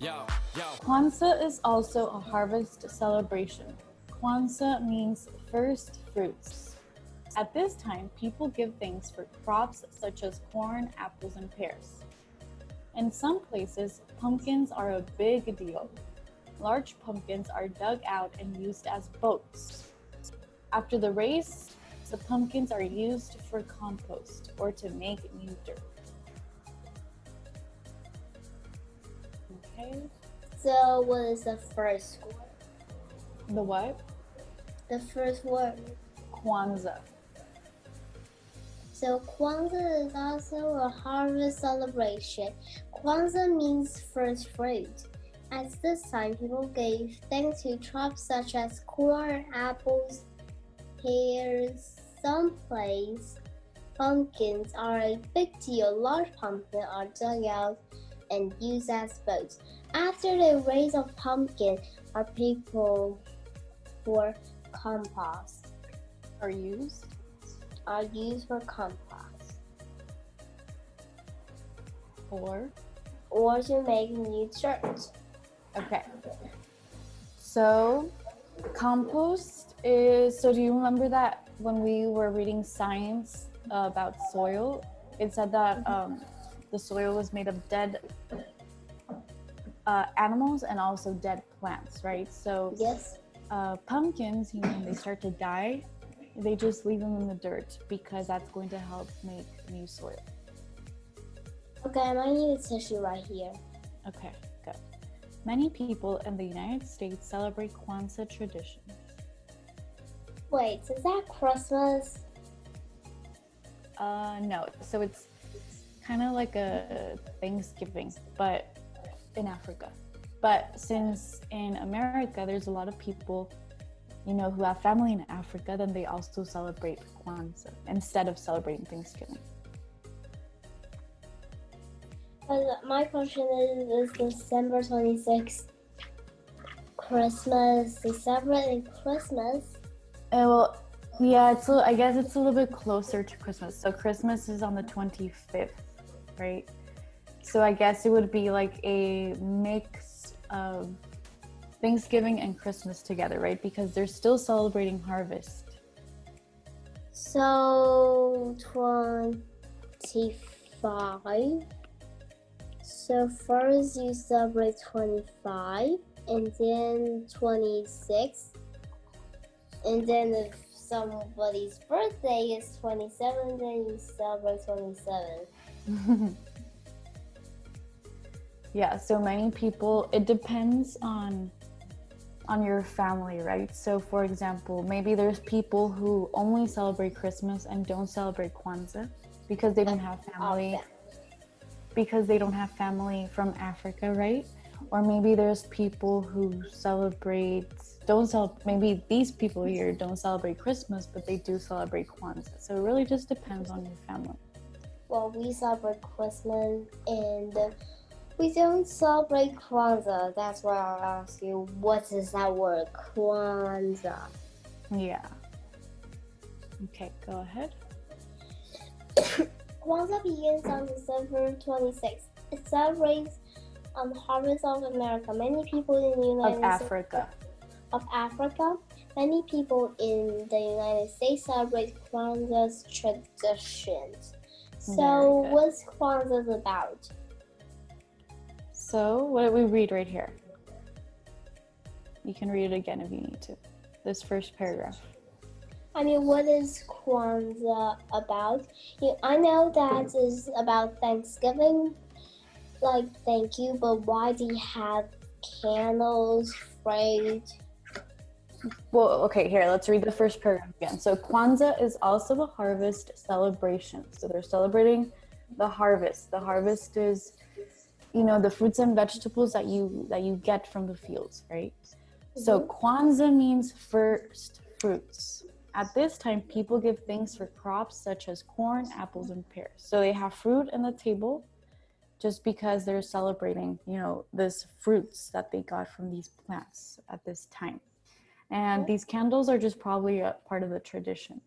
Kwanzaa is also a harvest celebration. Kwanzaa means first fruits. At this time, people give thanks for crops such as corn, apples, and pears. In some places, pumpkins are a big deal. Large pumpkins are dug out and used as boats. After the race, the pumpkins are used for compost or to make new dirt. Okay. So what is the first word? The what? The first word. Kwanzaa. So Kwanzaa is also a harvest celebration. Kwanzaa means first fruit. At this time, people gave thanks to crops such as corn, apples, pears. Some places, pumpkins are a big deal. Large pumpkins are dug out and used as boats. After the raise of pumpkin, are people for compost. Are used For compost. Or to make new dirt. okay. So compost is, so do you remember that when we were reading science about soil, it said that the soil was made of dead animals and also dead plants, right? So yes. Pumpkins, when they start to die, they just leave them in the dirt because that's going to help make new soil. Okay, I might need a tissue right here. Okay, good. Many people in the United States celebrate Kwanzaa tradition. Wait, is that Christmas? No, so it's kind of like a Thanksgiving, but in Africa. But since in America, there's a lot of people, who have family in Africa, then they also celebrate Kwanzaa instead of celebrating Thanksgiving. My question is December 26th Christmas? They celebrate Christmas? Well, yeah, I guess it's a little bit closer to Christmas. So Christmas is on the 25th, right? So I guess it would be like a mix of Thanksgiving and Christmas together, right? Because they're still celebrating harvest. So 25. So first you celebrate 25, and then 26, and then if somebody's birthday is 27, then you celebrate 27. Yeah, so many people, it depends on your family, right? So for example, maybe there's people who only celebrate Christmas and don't celebrate Kwanzaa because they don't have family. Because they don't have family from Africa, right? Or maybe there's people who maybe these people here don't celebrate Christmas, but they do celebrate Kwanzaa. So it really just depends on your family. Well, we celebrate Christmas and we don't celebrate Kwanzaa. That's why I'll ask you, what is that word, Kwanzaa? Yeah. Okay, go ahead. Kwanzaa begins on December 26th. It celebrates the harvest of America. Many people in the United States of Africa. Many people in the United States celebrate Kwanzaa's traditions. So, what's Kwanzaa about? So, what did we read right here? You can read it again if you need to. This first paragraph. What is Kwanzaa about? I know that is about Thanksgiving, like thank you, but why do you have candles, fruit? Well, okay, here, let's read the first paragraph again. So Kwanzaa is also a harvest celebration. So they're celebrating the harvest. The harvest is, the fruits and vegetables that you get from the fields, right? Mm-hmm. So Kwanzaa means first fruits. At this time, people give thanks for crops such as corn, apples, and pears. So they have fruit on the table just because they're celebrating, this fruits that they got from these plants at this time. And these candles are just probably a part of the tradition.